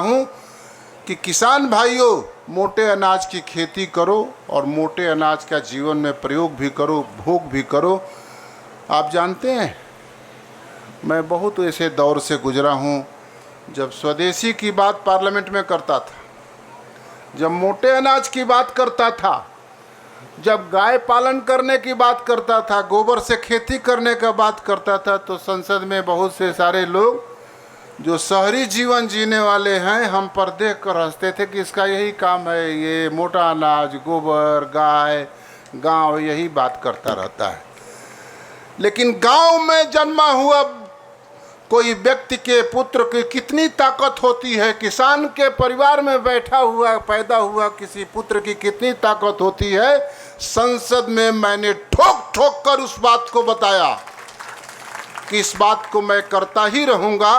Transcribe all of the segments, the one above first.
हूँ कि किसान भाइयों, मोटे अनाज की खेती करो और मोटे अनाज का जीवन में प्रयोग भी करो, भोग भी करो। आप जानते हैं, मैं बहुत ऐसे दौर से गुजरा हूँ जब स्वदेशी की बात पार्लियामेंट में करता था, जब मोटे अनाज की बात करता था, जब गाय पालन करने की बात करता था, गोबर से खेती करने का बात करता था, तो संसद में बहुत से सारे लोग जो शहरी जीवन जीने वाले हैं हम पर देख कर हंसते थे कि इसका यही काम है, ये मोटा अनाज, गोबर, गाय, गांव, यही बात करता रहता है। लेकिन गांव में जन्मा हुआ कोई व्यक्ति के पुत्र की कितनी ताकत होती है, किसान के परिवार में बैठा हुआ पैदा हुआ किसी पुत्र की कितनी ताकत होती है। संसद में मैंने ठोक ठोक कर उस बात को बताया कि इस बात को मैं करता ही रहूँगा।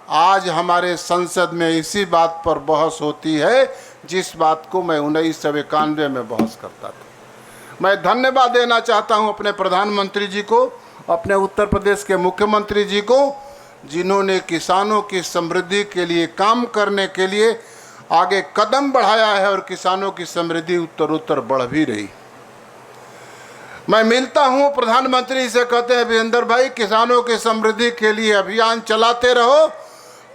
आज हमारे संसद में इसी बात पर बहस होती है जिस बात को मैं 1991 में बहस करता था। मैं धन्यवाद देना चाहता हूं अपने प्रधानमंत्री जी को, अपने उत्तर प्रदेश के मुख्यमंत्री जी को, जिन्होंने किसानों की समृद्धि के लिए काम करने के लिए आगे कदम बढ़ाया है और किसानों की समृद्धि उत्तर बढ़ भी रही। मैं मिलता हूं प्रधानमंत्री से, कहते हैं वीरेंद्र भाई, किसानों की समृद्धि के लिए अभियान चलाते रहो।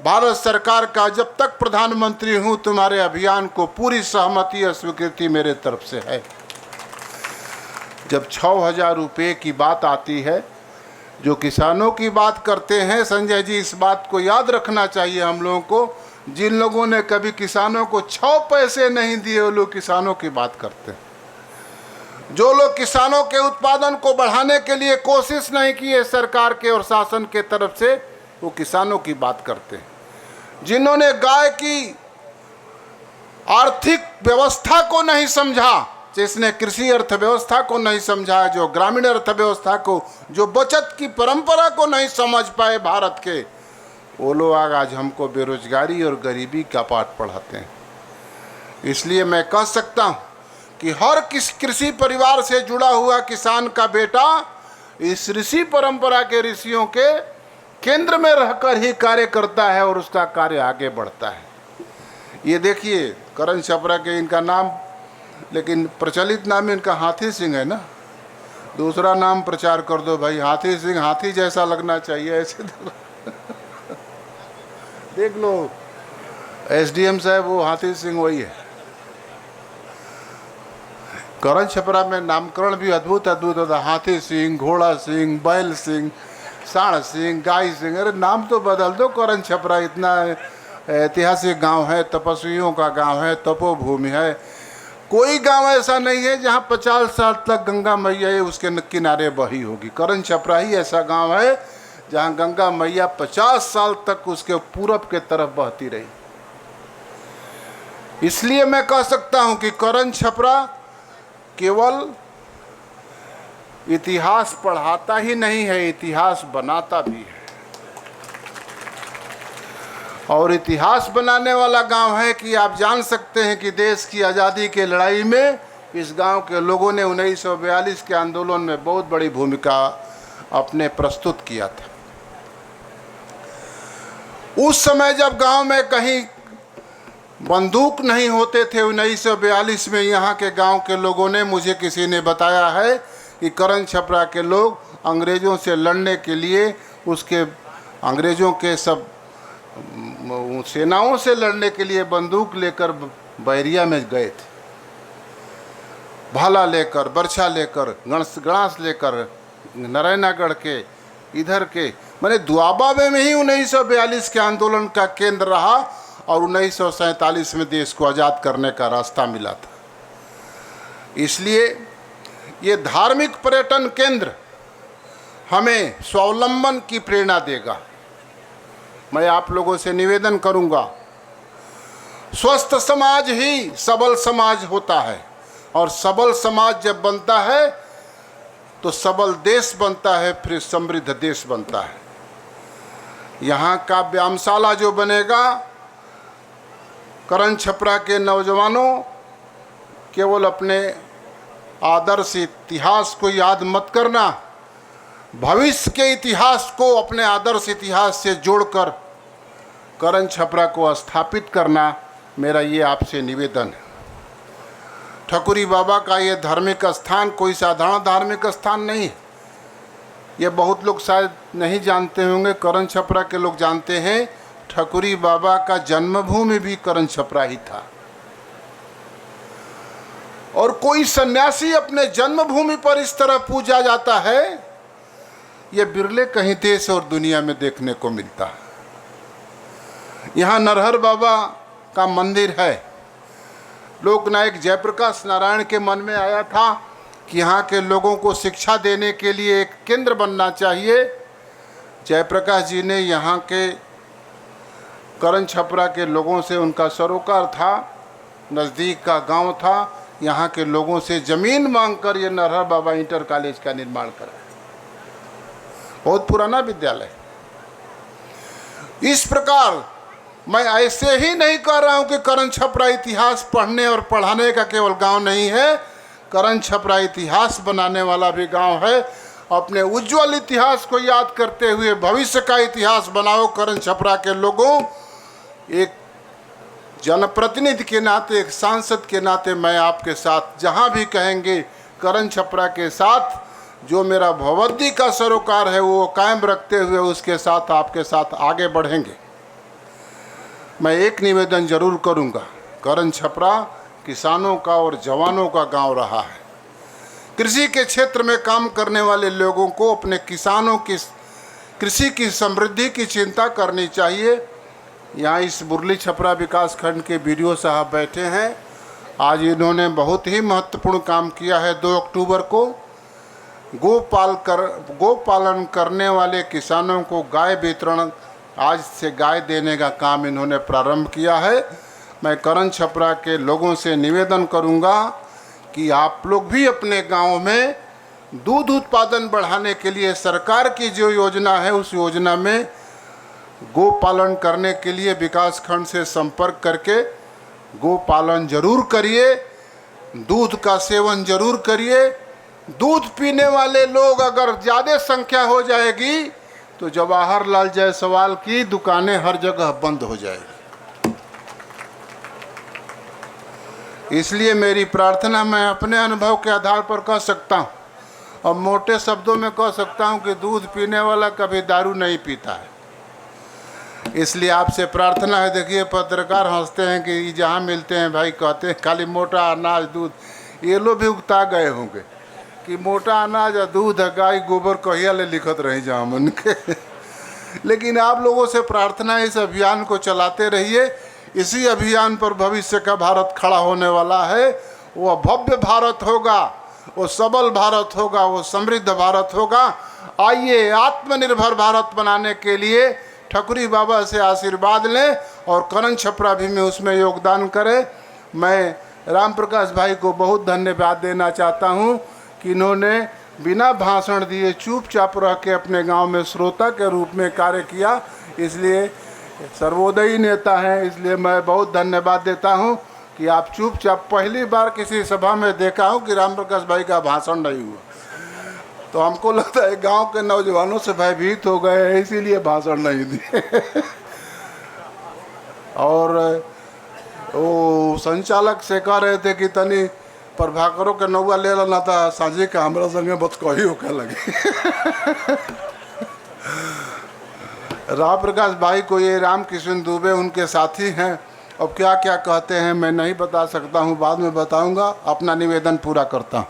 भारत सरकार का जब तक प्रधानमंत्री हूं तुम्हारे अभियान को पूरी सहमति और स्वीकृति मेरे तरफ से है। जब 6,000 रुपये की बात आती है, जो किसानों की बात करते हैं, संजय जी इस बात को याद रखना चाहिए हम लोगों को, जिन लोगों ने कभी किसानों को 6 पैसे नहीं दिए वो लोग किसानों की बात करते हैं। जो लोग किसानों के उत्पादन को बढ़ाने के लिए कोशिश नहीं की है सरकार के और शासन के तरफ से, वो किसानों की बात करते हैं। जिन्होंने गाय की आर्थिक व्यवस्था को नहीं समझा, जिसने कृषि अर्थव्यवस्था को नहीं समझा, जो ग्रामीण अर्थव्यवस्था को, जो बचत की परंपरा को नहीं समझ पाए भारत के, वो लोग आज हमको बेरोजगारी और गरीबी का पाठ पढ़ाते हैं। इसलिए मैं कह सकता हूँ कि हर कृषि परिवार से जुड़ा हुआ किसान का बेटा इस ऋषि परंपरा के ऋषियों के केंद्र में रहकर ही कार्य करता है और उसका कार्य आगे बढ़ता है। ये देखिए करण छपरा के इनका नाम, लेकिन प्रचलित नाम इनका हाथी सिंह है ना, दूसरा नाम प्रचार कर दो भाई, हाथी सिंह, हाथी जैसा लगना चाहिए ऐसे देख लो एसडीएम साहब, वो हाथी सिंह वही है। करण छपरा में नामकरण भी अद्भुत अद्भुत होता, हाथी सिंह, घोड़ा सिंह, बैल सिंह, सांड सिंह, गाय सिंह। अरे नाम तो बदल दो। करण छपरा इतना ऐतिहासिक गांव है, तपस्वियों का गांव है, तपोभूमि है। कोई गांव ऐसा नहीं है जहां 50 साल तक गंगा मैया उसके किनारे बही होगी। करण छपरा ही ऐसा गांव है जहां गंगा मैया 50 साल तक उसके पूरब के तरफ बहती रही। इसलिए मैं कह सकता हूं कि करण छपरा केवल इतिहास पढ़ाता ही नहीं है, इतिहास बनाता भी है। और इतिहास बनाने वाला गांव है कि आप जान सकते हैं कि देश की आज़ादी के लड़ाई में इस गांव के लोगों ने 1942 के आंदोलन में बहुत बड़ी भूमिका अपने प्रस्तुत किया था। उस समय जब गांव में कहीं बंदूक नहीं होते थे, 1942 में यहाँ के गांव के लोगों ने, मुझे किसी ने बताया है कि करण छपरा के लोग अंग्रेज़ों से लड़ने के लिए, उसके अंग्रेज़ों के सब सेनाओं से लड़ने के लिए बंदूक लेकर बैरिया में गए थे, भाला लेकर, बर्छा लेकर, गणास लेकर, नारायणागढ़ के इधर के, मैंने दुआबा में ही 1942 के आंदोलन का केंद्र रहा और 1947 में देश को आज़ाद करने का रास्ता मिला था। इसलिए ये धार्मिक पर्यटन केंद्र हमें स्वावलंबन की प्रेरणा देगा। मैं आप लोगों से निवेदन करूंगा, स्वस्थ समाज ही सबल समाज होता है और सबल समाज जब बनता है तो सबल देश बनता है, फिर समृद्ध देश बनता है। यहाँ का व्यायामशाला जो बनेगा, करण छपरा के नौजवानों केवल अपने आदर्श इतिहास को याद मत करना, भविष्य के इतिहास को अपने आदर्श इतिहास से जोड़कर करण छपरा को स्थापित करना मेरा ये आपसे निवेदन है। ठकुरी बाबा का ये धार्मिक स्थान कोई साधारण धार्मिक स्थान नहीं है। ये बहुत लोग शायद नहीं जानते होंगे, करण छपरा के लोग जानते हैं। ठकुरी बाबा का जन्मभूमि भी करण छपरा ही था। और कोई सन्यासी अपने जन्मभूमि पर इस तरह पूजा जाता है, ये बिरले कहीं देश और दुनिया में देखने को मिलता है। यहाँ नरहर बाबा का मंदिर है। लोकनायक जयप्रकाश नारायण के मन में आया था कि यहाँ के लोगों को शिक्षा देने के लिए एक केंद्र बनना चाहिए। जयप्रकाश जी ने यहाँ के करण छपरा के लोगों से, उनका सरोकार था, नज़दीक का गांव था, यहाँ के लोगों से ज़मीन मांगकर ये नरहर बाबा इंटर कॉलेज का निर्माण करा। बहुत पुराना विद्यालय। इस प्रकार मैं ऐसे ही नहीं कह रहा हूँ कि करण छपरा इतिहास पढ़ने और पढ़ाने का केवल गांव नहीं है। करण छपरा इतिहास बनाने वाला भी गांव है। अपने उज्जवल इतिहास को याद करते हुए भविष्य का इतिहास बनाओ करण छपरा के लोगों। एक जनप्रतिनिधि के नाते, एक सांसद के नाते मैं आपके साथ जहां भी कहेंगे करण छपरा के साथ जो मेरा भगवद्दी का सरोकार है वो कायम रखते हुए उसके साथ आपके साथ आगे बढ़ेंगे। मैं एक निवेदन जरूर करूंगा, करण छपरा किसानों का और जवानों का गांव रहा है। कृषि के क्षेत्र में काम करने वाले लोगों को अपने किसानों की कृषि की समृद्धि की चिंता करनी चाहिए। यहाँ इस बुरली छपरा विकास खंड के बीडीओ साहब बैठे हैं। आज इन्होंने बहुत ही महत्वपूर्ण काम किया है। 2 अक्टूबर को गोपालन करने वाले किसानों को गाय वितरण, आज से गाय देने का काम इन्होंने प्रारंभ किया है। मैं करण छपरा के लोगों से निवेदन करूंगा कि आप लोग भी अपने गांव में दूध उत्पादन बढ़ाने के लिए सरकार की जो योजना है उस योजना में गो पालन करने के लिए विकास खंड से संपर्क करके गो पालन जरूर करिए, दूध का सेवन जरूर करिए। दूध पीने वाले लोग अगर ज़्यादा संख्या हो जाएगी तो जवाहरलाल जायसवाल की दुकानें हर जगह बंद हो जाएगी। इसलिए मेरी प्रार्थना, मैं अपने अनुभव के आधार पर कह सकता हूँ और मोटे शब्दों में कह सकता हूँ कि दूध पीने वाला कभी दारू नहीं पीता है। इसलिए आपसे प्रार्थना है। देखिए पत्रकार हंसते हैं कि जहाँ मिलते हैं भाई कहते हैं खाली मोटा अनाज दूध। ये लोग भी उगता गए होंगे कि मोटा अनाज और दूध गाय गोबर कहिया ले लिखत रही जहाँ मन के। लेकिन आप लोगों से प्रार्थना है, इस अभियान को चलाते रहिए। इसी अभियान पर भविष्य का भारत खड़ा होने वाला है। वो भव्य भारत होगा, वो सबल भारत होगा, वो समृद्ध भारत होगा। आइए आत्मनिर्भर भारत बनाने के लिए ठकुरी बाबा से आशीर्वाद लें और करण छपरा भी में उसमें योगदान करें। मैं राम प्रकाश भाई को बहुत धन्यवाद देना चाहता हूं कि इन्होंने बिना भाषण दिए चुपचाप रह के अपने गांव में श्रोता के रूप में कार्य किया। इसलिए सर्वोदयी नेता हैं, इसलिए मैं बहुत धन्यवाद देता हूं कि आप चुपचाप, पहली बार किसी सभा में देखा हूं कि राम प्रकाश भाई का भाषण नहीं हुआ, तो हमको लगता है गांव के नौजवानों से भयभीत हो गए हैं, इसीलिए भाषण नहीं दिए। और वो संचालक से कह रहे थे कि तनी प्रभाकरों के नौवा ले लेना था साझी का, हमारा संगे बस कही होकर लगे। राम प्रकाश भाई को ये रामकिशन दुबे उनके साथी हैं। अब क्या क्या कहते हैं मैं नहीं बता सकता हूँ, बाद में बताऊँगा। अपना निवेदन पूरा करता हूँ।